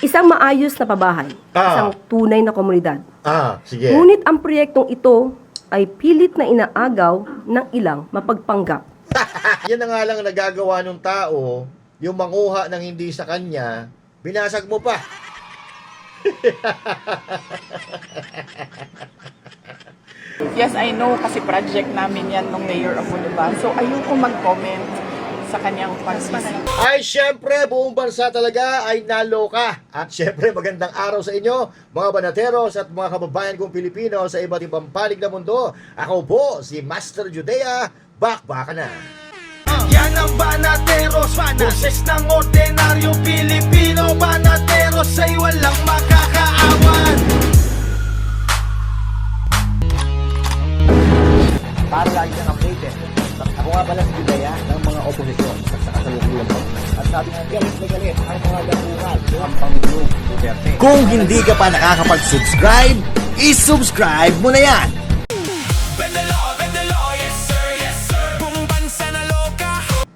Isang maayos na pabahay, isang tunay na komunidad. Sige. Ngunit ang proyektong ito ay pilit na inaagaw ng ilang mapagpanggap. Yan na nga lang ang nagagawa ng tao, yung manguha ng hindi sa kanya, binasag mo pa. Yes, I know kasi project namin yan nung Mayor of Bulacan. So ayoko mag-comment sa kanyang pagsisisi. Ay, syempre, buong bansa talaga ay naloka. At syempre, magandang araw sa inyo, mga banateros at mga kababayan kong Pilipino sa iba't ibang panig ng mundo. Ako po, si Master Judea, bakbaka na. Yan ang Banateros, boses ng ordinaryong Pilipino. Banateros ay walang makakaawan. Para lagi kang updated. Ako nga pala si Bidaya ng mga oposisyon sa kasalukuyan po. At sabi nga, galit na galit ang mga dakuhan ng Pangulong Duterte. Kung hindi ka pa nakakapag-subscribe, isubscribe mo na yan.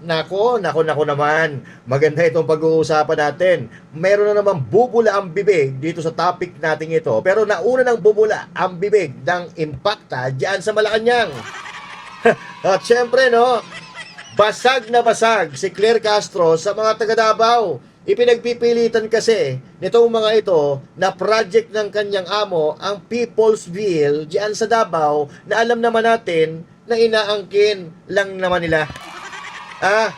Nako naman. Maganda itong pag-uusapan natin. Meron na naman bubula ang bibig dito sa topic natin ito. Pero nauna nang bubula ang bibig ng Impacta diyan sa Malacanang. At syempre, no, basag na basag si Claire Castro sa mga taga Davao. Ipinagpipilitan kasi nitong mga ito na project ng kanyang amo ang People's Ville diyan sa Davao na alam naman natin na inaangkin lang naman nila. At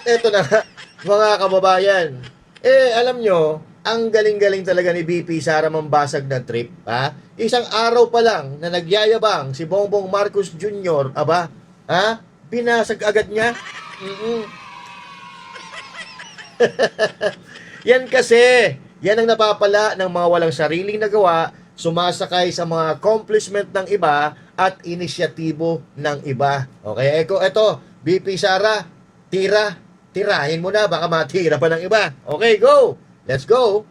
eto na, mga kababayan. Alam nyo, ang galing-galing talaga ni BP Sara Mambasag na trip. Isang araw pa lang na nagyayabang si Bongbong Marcos Jr. Binasag agad niya. Yan kasi, yan ang napapala ng mga walang sariling nagawa, sumasakay sa mga accomplishment ng iba at inisyatibo ng iba. Okay, eto, BP Sara, tirahin mo na, baka matira pa ng iba. Okay, go! Let's go!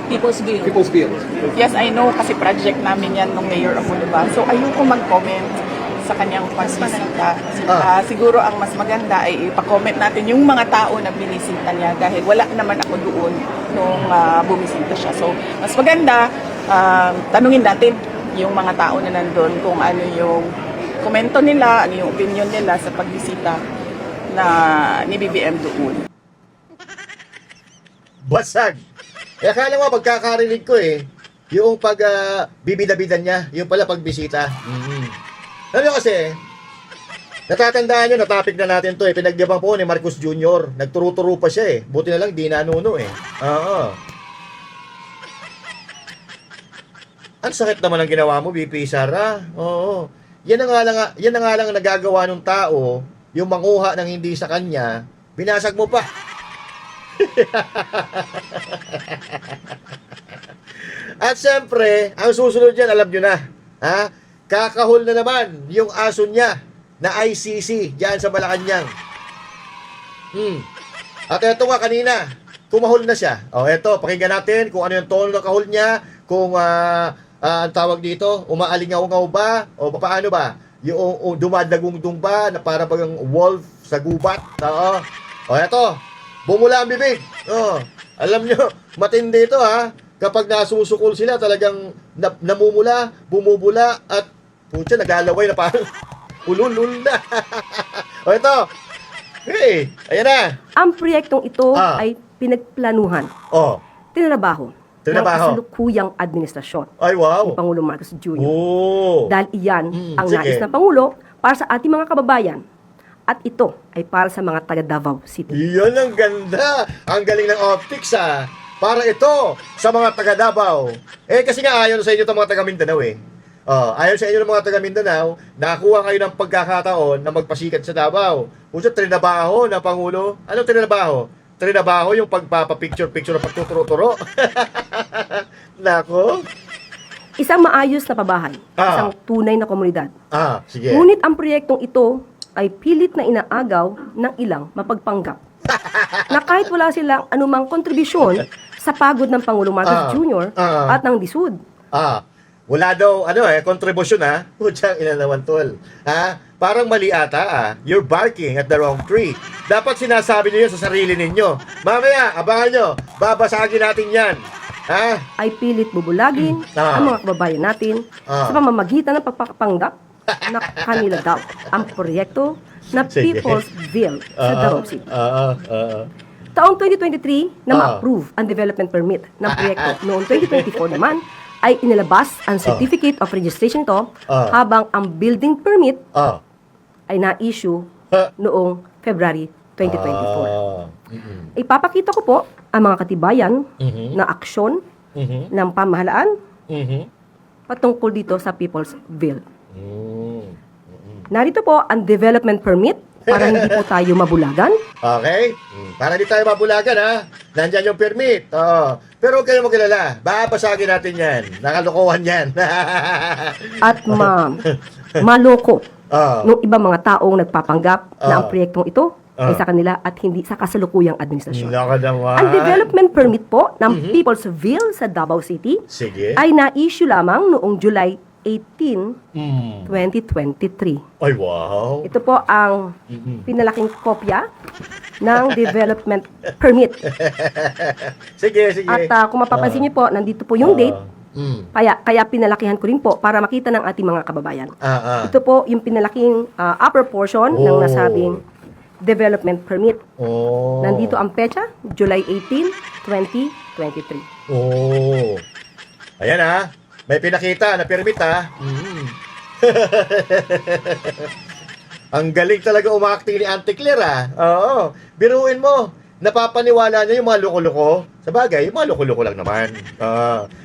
People's Bill. People's Bill. Yes, I know kasi project namin yan nung Mayor of Bulacan. So ayoko mag-comment sa kanyang pagsisita. Siguro ang mas maganda ay ipa-comment natin yung mga tao na binisita niya dahil wala naman ako doon nung bumisita siya. So mas maganda, tanungin natin yung mga tao na nandun kung ano yung komento nila, ano yung opinion nila sa pagbisita na ni BBM doon. Basag! Akala mo, pagkakarinig ko yung bibida-bidan niya, yung pala pagbisita. Ano kasi, natatandaan nyo, na-topic na natin to pinagyabang po ni Marcos Jr. Nagturo-turo pa siya buti na lang, di nanuno Oo. Ang sakit naman ang ginawa mo, BP Sara. Oo. Yan na nga lang ang nagagawa ng tao, yung manguha ng hindi sa kanya, binasag mo pa. At siyempre, ang susunod dyan, alam nyo na, kakahol na naman yung aso niya na ICC dyan sa Malacanang. At eto nga kanina, kumahol na siya. Eto, pakinggan natin kung ano yung tono ng kahol niya, kung ang tawag dito, umaalingaw-ngaw ba? O paano ba? Yung dumadagungdung ba na para bagang wolf sa gubat? Eto, bumula ang bibig. Alam nyo, matindi ito Kapag nasusukol sila, talagang namumula, bumubula, at putya, naglalaway na parang ulul na. Eto, hey, ayan na. Ang proyektong ito ay pinagplanuhan, tinrabaho ng kasalukuyang administrasyon Ay, wow. ni Pangulong Marcos Jr. Dahil iyan ang sige. nais ng Pangulo para sa ating mga kababayan. At ito ay para sa mga taga Davao City. Iyan ang ganda. Ang galing ng optics Para ito sa mga taga Davao. Kasi nga ayaw sa inyo itong mga taga Mindanao ayaw sa inyo ng mga taga Mindanao, nakakuha kayo ng pagkakataon na magpasikat sa Davao. Kung trinabaho na Pangulo, anong trinabaho? Trinabaho yung pagpapapicture-picture ng pagtuturo-turo. Nako. Isang maayos na pabahay, isang tunay na komunidad. Sige. Ngunit ang proyektong ito ay pilit na inaagaw ng ilang mapagpanggap. Na kahit wala silang anumang kontribusyon sa pagod ng Pangulong Marcos Jr. At ng DSUD. Wala daw, kontribusyon ha. Putsang ina naman tol. Ha? Parang mali ata You're barking at the wrong tree. Dapat sinasabi niyo yun sa sarili ninyo. Mamaya, abangan nyo. Babasagin natin yan. Ha? ay pilit bubulagin ang mga kababayan natin sa pamamagitan ng pagpapanggap na kanila daw ang proyekto na Sige. People's Ville sa Davao City. Oo. Taong 2023 na ma-approve ang development permit ng proyekto. Noong 2024 naman ay inilabas ang Certificate of Registration ito habang ang building permit ay na-issue noong February 2024. Ipapakita ko po ang mga katibayan na aksyon ng pamahalaan patungkol dito sa People's Ville. Narito po ang development permit para hindi po tayo mabulagan. Okay? Para di tayo mabulagan ha. Nandyan yung permit. Pero huwag kayo magkilala. Babasagin natin yan. Nakalokohan yan. At maloko ng ibang mga taong nagpapanggap na ang proyektong ito ay sa kanila at hindi sa kasalukuyang administrasyon. Naka naman. Ang development permit po ng People's Ville sa Davao City Sige. ay na-issue lamang noong July 18, 2023. Ay, wow. Ito po ang pinalaking kopya ng development permit. Sige. At kung mapapansin niyo po, nandito po yung date. Kaya pinalakihan ko rin po para makita ng ating mga kababayan. Ito po yung pinalaking upper portion ng nasabing development permit. Nandito ang petsa, July 18, 2023. Ayan ha. May pinakita na permit ha. Ang galing talaga umakting ni Auntie Claire ha. Oo. Biruin mo. Napapaniwala niya yung mga loko-loko. Sa bagay, yung mga loko-loko lang naman.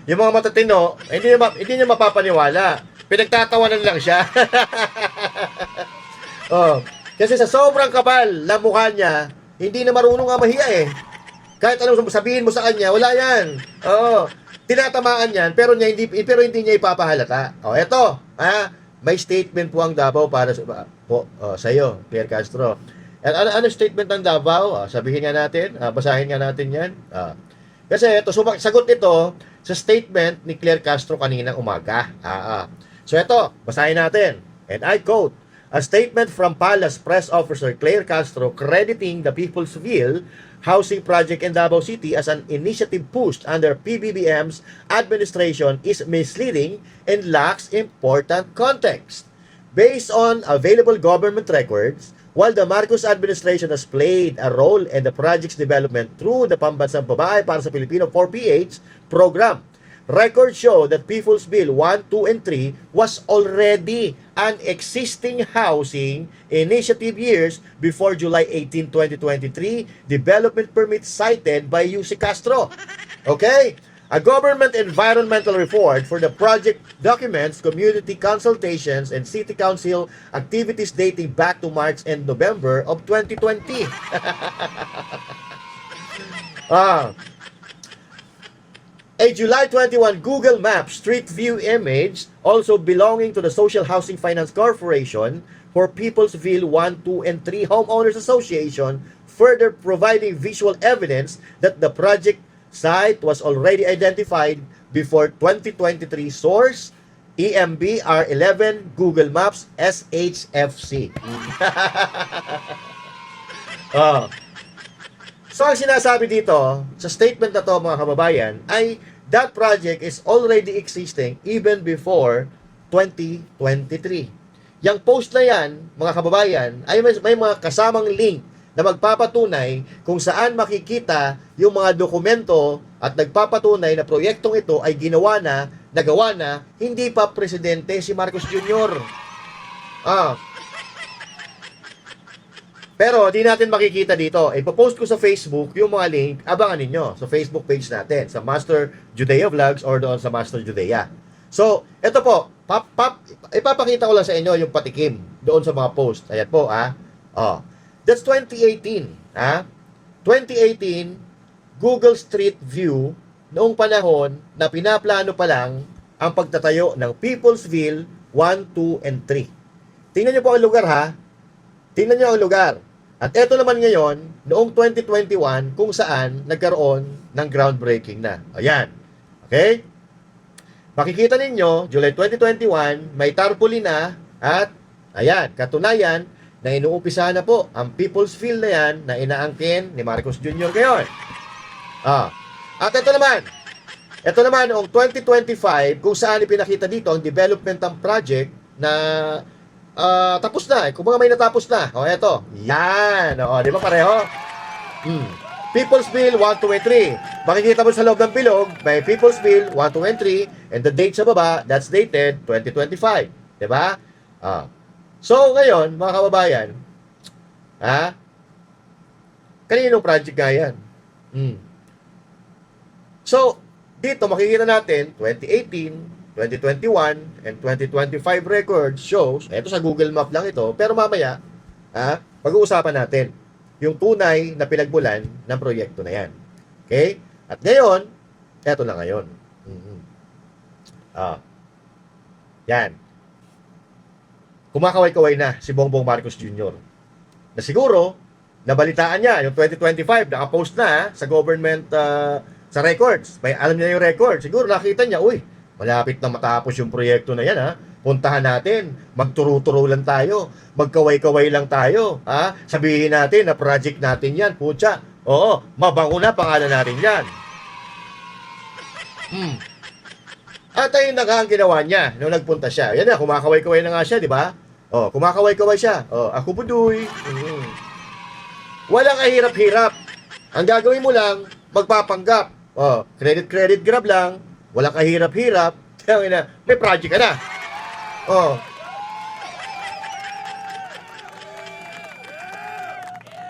Yung mga matatino, hindi niya mapapaniwala. Pinagtatawanan lang siya. Kasi sa sobrang kapal na mukha niya, hindi na marunong nga mahiya eh. Kahit anong sabihin mo sa kanya, wala yan. Tinatamaan yan, pero hindi niya ipapahalata. Eto, may statement po ang Davao para sa iyo, Claire Castro. At ano statement ng Davao? Sabihin nga natin, basahin nga natin yan. Kasi ito, sagot ito sa statement ni Claire Castro kaninang umaga. So ito, basahin natin. And I quote, a statement from Palace Press Officer Claire Castro crediting the People's Ville housing project in Davao City as an initiative pushed under PBBM's administration is misleading and lacks important context. Based on available government records, while the Marcos administration has played a role in the project's development through the Pambansang Babae para sa Pilipino 4PH program, records show that People's Bill 1, 2, and 3 was already an existing housing initiative years before July 18, 2023, development permit cited by UC Castro. Okay? A government environmental report for the project documents community consultations and city council activities dating back to March and November of 2020. A July 21 Google Maps Street View image, also belonging to the Social Housing Finance Corporation for People's Ville 1, 2, and 3 Homeowners Association, further providing visual evidence that the project site was already identified before 2023. Source, EMB R11 Google Maps SHFC. So ang sinasabi dito sa statement na to mga kababayan ay that project is already existing even before 2023. Yang post na yan, mga kababayan, ay may mga kasamang link na magpapatunay kung saan makikita yung mga dokumento at nagpapatunay na proyektong ito ay nagawa na, hindi pa presidente si Marcos Jr. Pero di natin makikita dito. Ipopost ko sa Facebook yung mga link, abangan ninyo sa Facebook page natin, sa Master Judea Vlogs or doon sa Master Judea. So, ito po, ipapakita ko lang sa inyo yung patikim doon sa mga post. Ayan po, That's 2018, 2018, Google Street View, noong panahon na pinaplano pa lang ang pagtatayo ng People's Ville 1, 2, and 3. Tingnan nyo po ang lugar, Tingnan nyo ang lugar. At eto naman ngayon, noong 2021, kung saan nagkaroon ng groundbreaking na. Ayan. Okay? makikita ninyo, July 2021, may tarpaulin na at ayan, katunayan na inuumpisahan na po ang People's Field na yan na inaangkin ni Marcos Jr. ngayon. At ito naman, noong 2025, kung saan ipinakita dito ang development ng project na tapos na. Kung mga may natapos na. Eto. Yan. Di ba pareho? People's Bill 1, 2, and 3. Makikita mo sa loob ng bilog, may People's Bill 1, 2, and 3, and the date sa baba, that's dated 2025. Di ba? So, ngayon, mga kababayan, kaninong project nga yan? So, dito makikita natin 2018, 2021, and 2025 records shows, ito sa Google Map lang ito, pero mamaya, pag-uusapan natin yung tunay na pinagmulan ng proyekto na yan. Okay? At ngayon, eto na ngayon. Yan. Kumakaway-kaway na si Bongbong Marcos Jr. Na siguro, nabalitaan niya, yung 2025, nakapost na sa government, sa records. May alam niya yung record. Siguro nakita niya, uy, malapit na matapos yung proyekto na yan, Puntahan natin, magturo-turo lang tayo, magkaway-kaway lang tayo, Sabihin natin na project natin yan, putya. Oo, mabango na pangalan natin yan. At ayun na nga ang ginawa niya nung nagpunta siya. Yan na, kumakaway-kaway na nga siya, di ba? Kumakaway-kaway siya. Ako budoy. Walang kahirap-hirap. Ang gagawin mo lang, magpapanggap. Credit grab lang. Walang kahirap-hirap. May project ka na.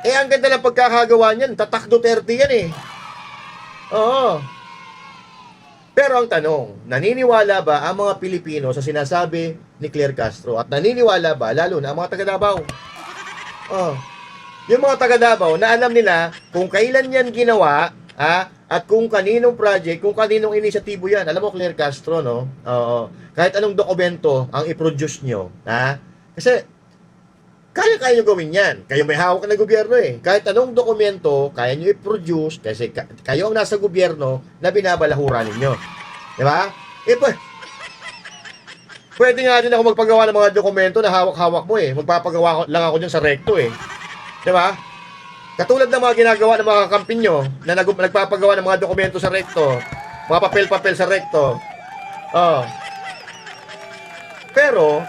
Ang ganda ng pagkakagawa niyan. Tatak Duterte yan eh. Pero ang tanong, naniniwala ba ang mga Pilipino sa sinasabi ni Claire Castro? At naniniwala ba, lalo na ang mga taga Davao? Yung mga taga Davao na alam nila kung kailan yan ginawa, at kung kaninong project, kung kaninong inisyatibo yan. Alam mo, Claire Castro, no? Kahit anong dokumento ang i-produce nyo, kasi kaya nyo gawin yan. Kayo may hawak na gobyerno eh. Kahit anong dokumento, kaya nyo i-produce kasi kayo ang nasa gobyerno na binabalahura ninyo. Di ba? Pwede nga din ako magpagawa ng mga dokumento na hawak-hawak mo eh. Magpapagawa lang ako dyan sa recto eh. Di ba? Katulad ng mga ginagawa ng mga kampin nyo na nagpapagawa ng mga dokumento sa recto, mga papel-papel sa recto. Pero,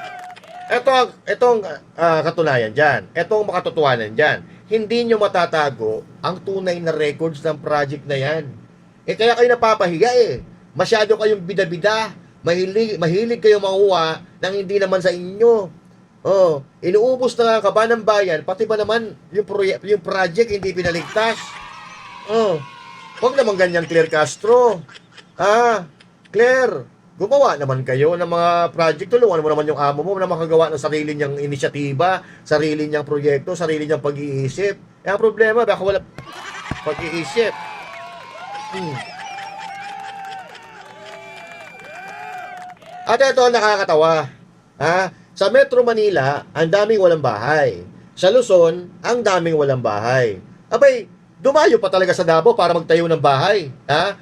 etong katunayan dyan, etong makatotohanan dyan, hindi nyo matatago ang tunay na records ng project na yan. Kaya kayo napapahiga eh. Masyado kayong bida-bida, mahilig kayong manguha ng hindi naman sa inyo. Inuubos na nga kaba ng bayan, pati ba naman yung project hindi pinaligtas? Huwag naman ganyan, Claire Castro. Claire, gumawa naman kayo ng mga project. Tulungan mo naman yung amo mo na makagawa ng sarili niyang inisyatiba, sarili niyang proyekto, sarili niyang pag-iisip. Ang problema, baka wala pag-iisip. At ito nakakatawa. Sa Metro Manila, ang daming walang bahay. Sa Luzon, ang daming walang bahay. Abay, dumayo pa talaga sa Davao para magtayo ng bahay.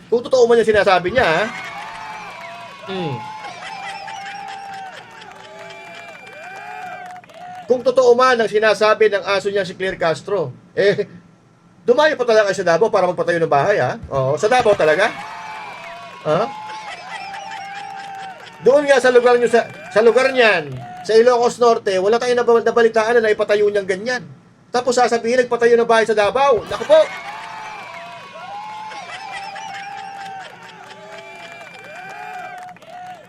Kung totoo man yung sinasabi niya, Kung totoo man ang sinasabi ng aso niya si Claire Castro, dumayo pa talaga sa Davao para magpatayo ng bahay, Oo, sa Davao talaga? Doon nga sa lugar niyo, sa lugar niyan, sa Ilocos Norte, wala tayong nabalitaan na ipatayo niyang ganyan. Tapos sasabihin, nagpatayo ng bahay sa Davao. Naku po!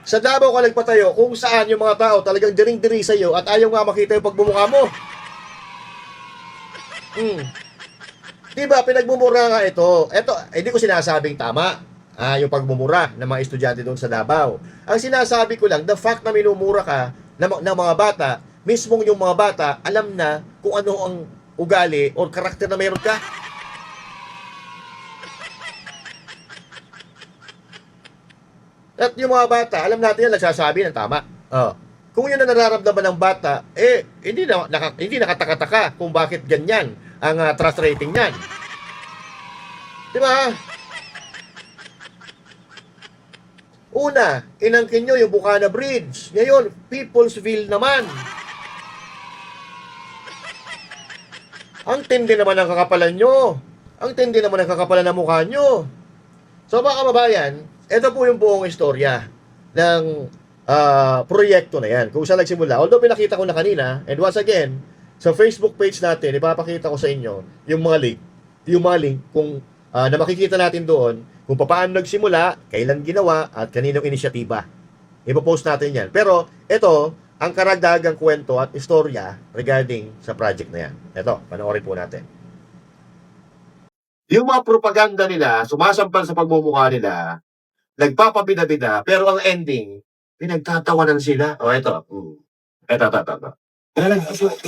Sa Davao ka nagpatayo, kung saan yung mga tao talagang diring-diri sa iyo at ayaw nga makita yung pagmumukha mo. Diba, pinagmumura nga ito. Ito, hindi ko sinasabing tama. Yung pagmumura ng mga estudyante doon sa Davao. Ang sinasabi ko lang, the fact na minumura ka ng mga bata, mismong yung mga bata, alam na kung ano ang ugali o karakter na meron ka. At yung mga bata, alam natin yan, nagsasabi ng tama. Kung yun ang nararamdaman ng bata, hindi nakataka-taka kung bakit ganyan ang trust rating niyan. Di ba? Una, inangkin nyo yung Bukana Bridge. Ngayon, Peoplesville naman. Ang tindi naman ng kakapalan nyo. Ang tindi naman ng kakapalan ng mukha nyo. So mga kababayan, ito po yung buong istorya ng proyekto na yan. Kung saan nagsimula. Although pinakita ko na kanina, and once again, sa Facebook page natin, ipapakita ko sa inyo yung mga link kung na makikita natin doon kung paano nagsimula, kailan ginawa, at kaninong inisyatiba. Ipopost natin yan. Pero ito, ang karagdagang kwento at istorya regarding sa project na yan. Ito, panoorin po natin. Yung mga propaganda nila, sumasampal sa pagmumukha nila, nagpapabida-bida, pero ang ending, pinagtatawanan sila. O, ito. Ito.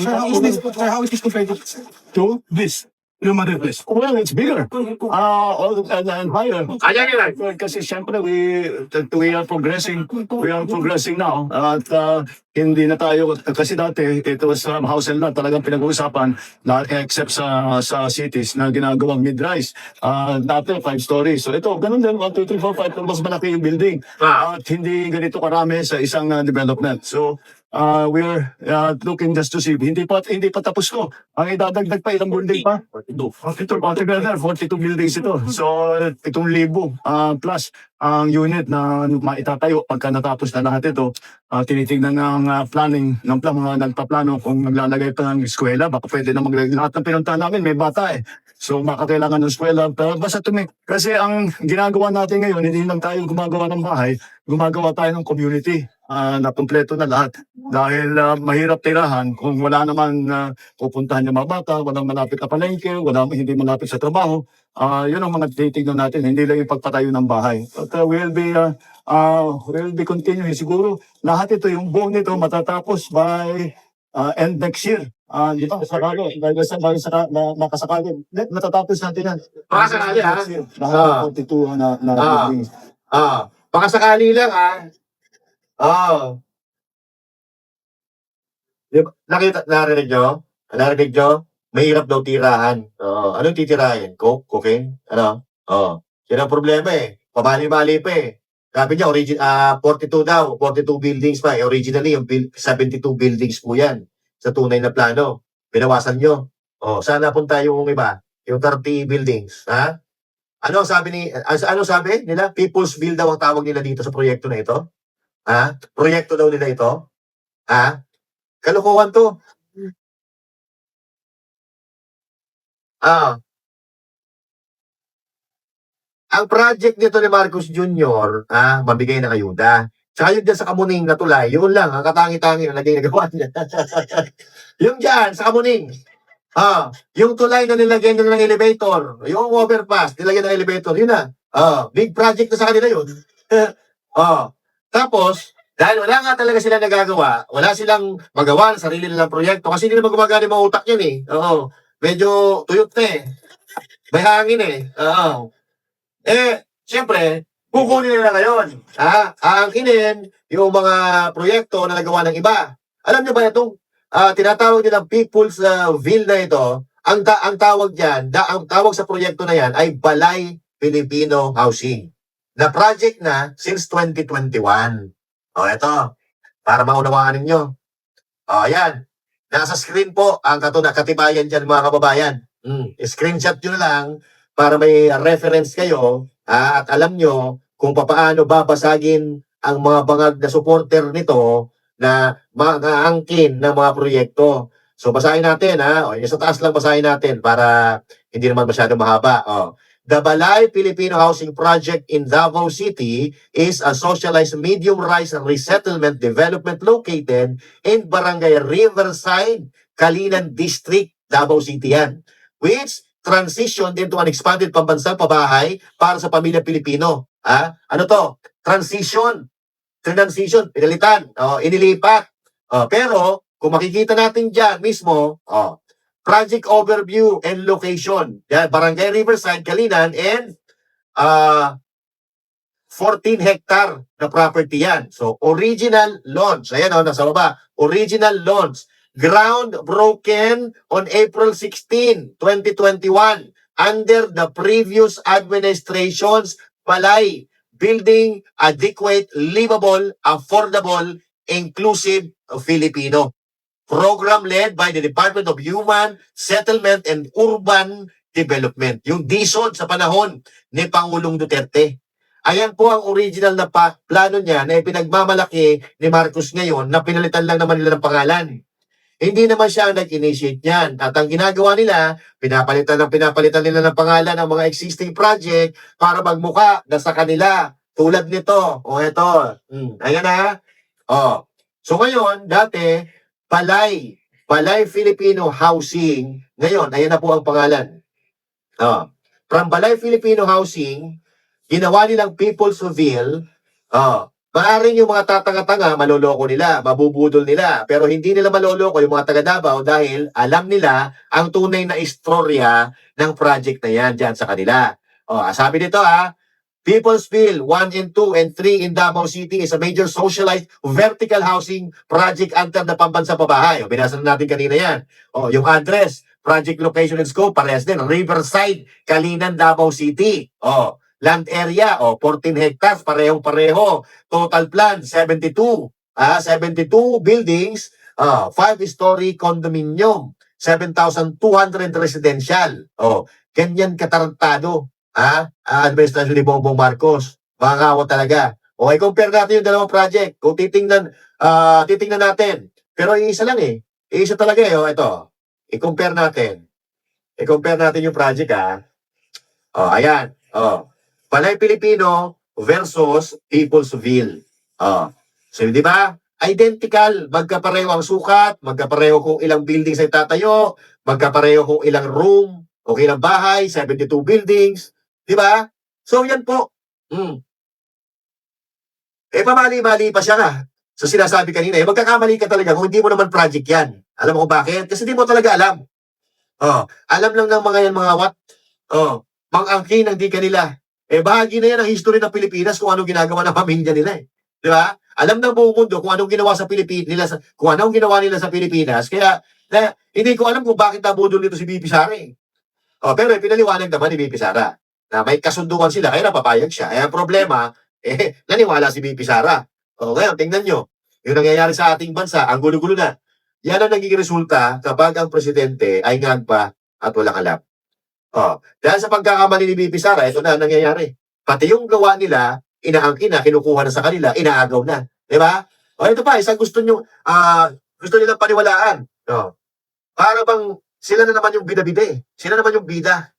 How is this compared to this? Yung other place? Well, it's bigger. And higher. Ayan yun. Kasi syempre, we are progressing. We are progressing now. At hindi na tayo, kasi dati, ito was house and lot, talagang pinag-uusapan, na except sa cities na ginagawang mid-rise. Dati, 5 stories. So ito, ganun din, 1, 2, 3, 4, 5, mas malaki yung building. At hindi ganito karami sa isang development. So, we're looking just to see. Hindi pa tapos to. Ang idadagdag pa ilang building pa? 42. Altogether, 42 buildings ito. So, 7,000 plus ang unit na maitatayo pagka natapos na lahat ito. Tinitingnan ng planning ng mga nagpaplano kung maglalagay pa ng eskwela. Baka pwede na maglagay. Lahat ng pinunta namin may bata eh. So, makakailangan ng eskwela. Pero basta kasi ang ginagawa natin ngayon, hindi lang tayo gumagawa ng bahay, gumagawa tayo ng community. Na kompleto na lahat. Dahil mahirap tirahan kung wala naman pupuntahan yung mga bata, walang malapit na palengke, hindi malapit sa trabaho. Yun ang mga titignan natin, hindi lang yung pagpatayo ng bahay. But we'll be continuing. Siguro lahat ito, yung buong nito matatapos by end next year. Di ba? Sakali. Makasakali. Matatapos natin yan. Makasakali, ha? Lahat ng 42 na buildings. Pakasakali lang, ha? Diba? Narinig nyo? Mahirap daw tirahan. Anong titirahin? Coke? Cocaine? Ano? Yan ang problema eh. Pamali-mali pa eh. Sabi niya, 42 daw. 42 buildings pa. Originally, yung 72 buildings po yan. Sa tunay na plano. Pinawasan nyo. Saan napunta yung iba? Yung 30 buildings. Ha? Ano sabi nila? Peoplesville daw ang tawag nila dito sa proyekto na ito. Proyekto daw nila ito. Kalokohan to. Ang project nito ni Marcos Jr., mabigay ng ayuda. Tsaka yun dyan sa Kamuning na tulay, yun lang, ang katangi-tangi na naging nagawa niya. Yung dyan, sa Kamuning. Yung tulay na nilagyan nila ng elevator, yung overpass, nilagyan ng elevator, yun na. Big project na sa kanila yun. Tapos, dahil wala nga talaga sila nagagawa, wala silang magawa ng sarili nilang proyekto kasi hindi naman gumagana yung mga utak yun eh. Medyo tuyot na eh. May hangin eh. Siyempre, kukunin nila ngayon. Aangkinin yung mga proyekto na nagawa ng iba. Alam niyo ba itong tinatawag nilang Peoplesville na ito, ang tawag diyan, ang tawag sa proyekto na yan ay Balay Filipino Housing. Na project na since 2021. Ito. Para maunawaan ninyo. Ayan. Nasa screen po ang katibayan dyan mga kababayan. Screenshot nyo na lang para may reference kayo at alam nyo kung paano babasagin ang mga bangag na supporter nito na mga angkin ng mga proyekto. So basahin natin yung sa taas lang basahin natin para hindi naman masyado mahaba. The Balay Filipino Housing Project in Davao City is a socialized medium-rise resettlement development located in Barangay Riverside, Kalinan District, Davao City yan, which transitioned into an expanded pambansang pabahay para sa pamilya Pilipino. Ano to? Transition, pinalitan, inilipat. Pero, kung makikita natin dyan mismo, project overview and location. Yan, Barangay Riverside, Kalinan, and 14 hectare na property yan. So, original launch. Ayan nasa baba. Original launch. Ground broken on April 16, 2021 under the previous administration's Balay Building Adequate, Livable, Affordable, Inclusive Filipino. Program led by the Department of Human Settlement and Urban Development. Yung DSUD sa panahon ni Pangulong Duterte. Ayan po ang original na plano niya na ipinagmamalaki ni Marcos ngayon na pinalitan lang naman nila ng pangalan. Hindi naman siya ang nag-initiate niyan. At ang ginagawa nila, pinapalitan nila ng pangalan ng mga existing project para magmuka na sa kanila. Tulad nito. O ito. Ayan na. O. So ngayon, dati, Balay Filipino Housing. Ngayon, ayan na po ang pangalan. From Balay Filipino Housing, ginawa nilang People's Ville. Maaring yung mga tatanga-tanga, maloloko nila, mabubudol nila. Pero hindi nila maloloko yung mga taga Davao dahil alam nila ang tunay na istorya ng project na yan dyan sa kanila. Sabi dito People's Ville 1 and 2 and 3 in Davao City is a major socialized vertical housing project under the Pambansang Pabahay. Binasa na natin kanina yan. Yung address, project location and scope, parehas din. Riverside, Kalinan, Davao City. Land area, 14 hectares, parehong-pareho. Total plan, 72. 72 buildings, 5-story condominium, 7,200 residential. Ganyan katarantado. Administrasyon ni Bongbong Marcos. Mangangawa talaga. I-compare natin yung dalawang project. Kung titingnan natin. Pero iisa lang Iisa talaga ito. I-compare natin. I-compare natin yung project ayan. Balay Filipino versus People's Ville. So, di ba? Identical. Magkapareho ang sukat, magkapareho kung ilang buildings ay tatayo, magkapareho kung ilang room, o ilang bahay, 72 buildings. Di ba? So, yan po. Pamali-mali pa siya So, sinasabi kanina, magkakamali ka talaga kung hindi mo naman project yan. Alam mo kung bakit? Kasi hindi mo talaga alam. Alam lang ng mga yan, mga what? Mang-angkin ang di kanila. Bahagi na yan ang history ng Pilipinas kung anong ginagawa ng pamilya nila Di ba? Alam ng buong mundo kung anong ginawa sa Pilipinas, kung anong ginawa nila sa Pilipinas. Kaya, hindi ko alam kung bakit nabudol nito si BP Sara pero pinaliwanag naman ni BP Sara na may kasunduan sila, kaya napapayag siya. Ang problema, naniwala si BP Sara. Ngayon, tingnan nyo, yung nangyayari sa ating bansa, ang gulo-gulo na. Yan ang nagiging resulta kapag ang presidente ay ngagpa at walang alam. Dahil sa pagkakamali ni BP Sara, ito na ang nangyayari. Pati yung gawa nila, inaangkin na, kinukuha na sa kanila, inaagaw na. Di ba? Ito pa, isang gusto nilang paniwalaan. Para bang sila na naman yung bida-bida Sila naman yung bida.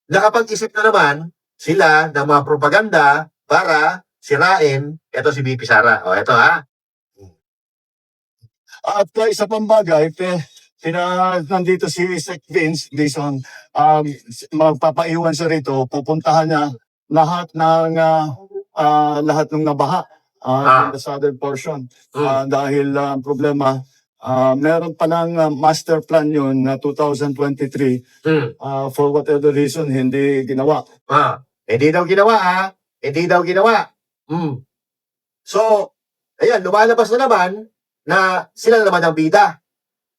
Nakapag-isip na naman sila ng mga propaganda para sirain ito si BP Sara. Ito At isa pang bagay, nandito si Sec Vince Dizon, magpapaiwan siya rito, pupuntahan niya lahat ng nabaha in the southern portion. Dahil ang problema, meron pa ng master plan yun na 2023, for whatever reason, hindi ginawa. Hindi daw ginawa, Hindi daw ginawa. So, ayan, lumalabas na naman na sila na naman ang bida.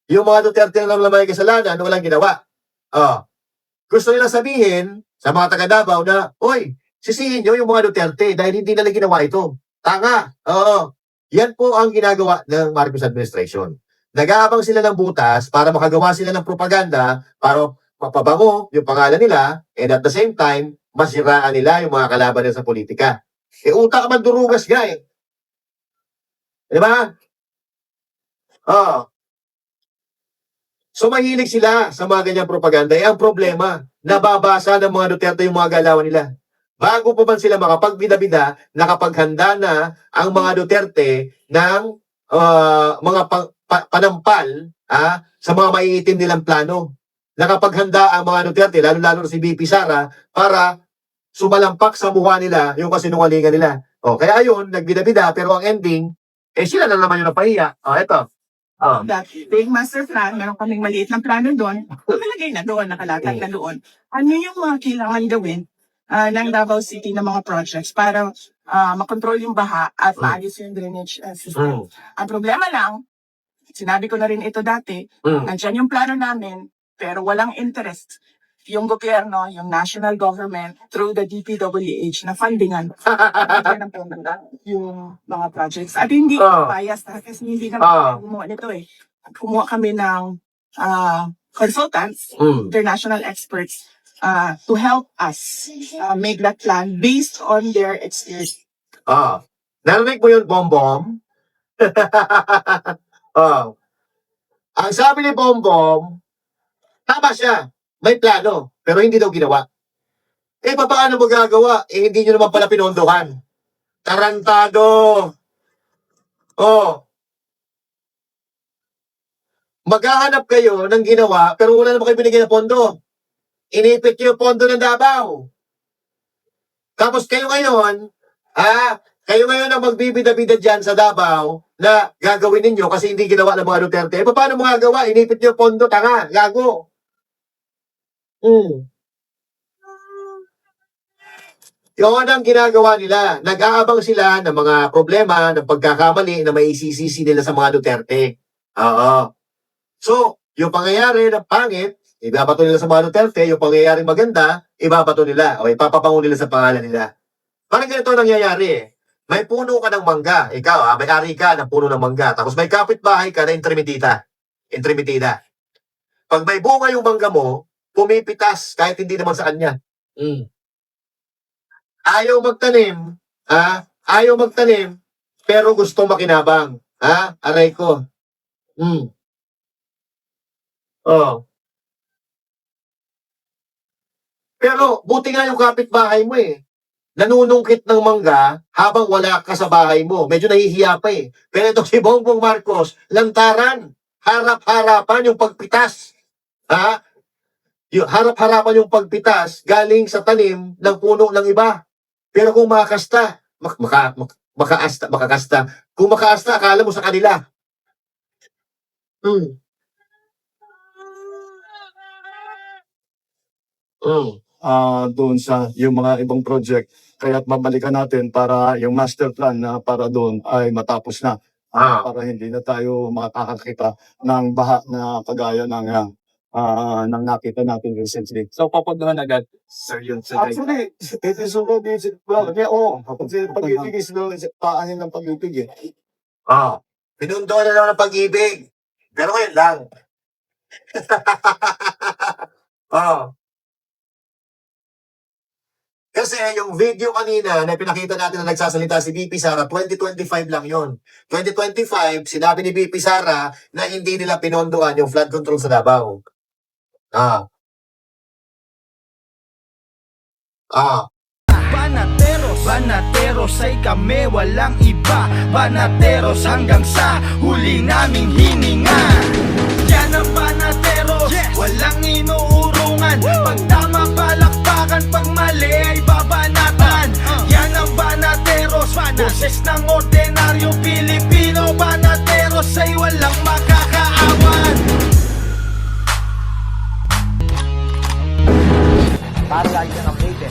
Yung mga Duterte na naman may kasalanan, walang ginawa. Gusto nila sabihin sa mga taga Davao na, oy, sisihin nyo yung mga Duterte dahil hindi nila ginawa ito. Tanga. Yan po ang ginagawa ng Marcos administration. Nag-aabang sila ng butas para makagawa sila ng propaganda para mapabango yung pangalan nila and at the same time, masiraan nila yung mga kalaban nila sa politika. Utak man durugas Di ba? So mahilig sila sa mga ganyang propaganda. Ang problema, nababasa ng mga Duterte yung mga galawan nila. Bago pa man sila makapagbida-bida, nakapaghanda na ang mga Duterte ng mga panampal sa mga maiitim nilang plano. Nakapaghanda ang mga Duterte, lalo-lalo na si BP Sara, para sumalampak sa mukha nila yung kasinungalingan nila. Kaya ayun, nagbida-bida, pero ang ending, sila na naman yung napahiya. Ito. Dati, big master plan, meron kaming maliit na plano doon. Nakalagay na doon, nakalatag na doon. Ano yung mga kailangan gawin ng Davao City ng mga projects para makontrol yung baha at maayos yung drainage system. Ang problema lang, sinabi ko na rin ito dati, nandyan yung plano namin, pero walang interest yung gobyerno, yung national government, through the DPWH na fundingan, bigyan ng pamanda yung mga projects. At hindi bias kasi hindi naman gumawa nito eh. Kumuha kami ng consultants, international experts, to help us make that plan based on their experience. Narinig mo yun, Bombom? Ang sabi ni Bombom, tama siya. May plano, pero hindi daw ginawa. Paano mo gagawa? Hindi nyo naman pala pinondohan. Tarantado! Maghahanap kayo ng ginawa, pero wala naman kayo binigay na pondo. Inipit nyo yung pondo ng Davao. Tapos kayo ngayon ang magbibida-bida dyan sa Davao na gagawin ninyo kasi hindi ginawa ng mga Duterte. Paano mo gagawa? Inipit nyo yung pondo, tanga, gago. Yun ang ginagawa nila. Nag-aabang sila ng mga problema, ng pagkakamali na maisisisi nila sa mga Duterte. So, yung pangyayari na pangit, ibabato nila sa mga Duterte. Yung pangyayari maganda, ibabato nila. O ipapapango nila sa pangalan nila. Parang ganito nangyayari. May puno ka ng mangga. Ikaw, may-ari ka ng puno ng mangga. Tapos may kapitbahay ka na intermitida. Pag may bunga yung mangga mo, pumipitas kahit hindi naman sa kanya. Ayaw magtanim, pero gusto makinabang. Aray ko. Pero buti nga yung kapitbahay mo nanunungkit ng mangga habang wala ka sa bahay mo. Medyo nahihiya pa Pero ito si Bongbong Marcos, lantaran, harap-harapan yung pagpitas. Yung harap-harapan yung pagpitas galing sa tanim ng puno ng iba. Pero kung makakasta, kung makaasta, akala mo sa kanila. Doon sa yung mga ibang project. Kaya't mabalikan natin para yung master plan na para doon ay matapos na. Para hindi na tayo makakakita ng baha na kagaya ng nakita natin recently. So, papunduhan agad, sir, yun sa Actually, it is already, kasi pag-ibig is paanin ng pag-ibig Pinundoan na lang ng pag-ibig. Pero ngayon lang. Kasi yung video kanina na pinakita natin na nagsasalita si BP Sara, 2025 lang yon. 2025, sinabi ni BP Sara na hindi nila pinondoan yung flood control sa Davao. Banateros ay kami, walang iba. Banateros hanggang sa huli naming hininga. Yan ang Banateros, walang inuurungan. Pag tama palakpakan, pag mali ay babanatan. Yan ang Banateros, boses ng ordinaryong Pilipino. Banateros ay walang makakaawan. para lagi kang updated.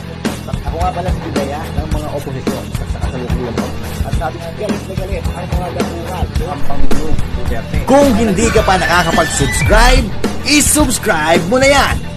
Ako nga pala si Bidaya ng mga oposisyon sa kasalukuyan po. At sabi nga, galit na galit ang mga dakuhan ang Pangulong Duterte. Kung hindi ka pa nakakapag-subscribe, isubscribe mo na yan!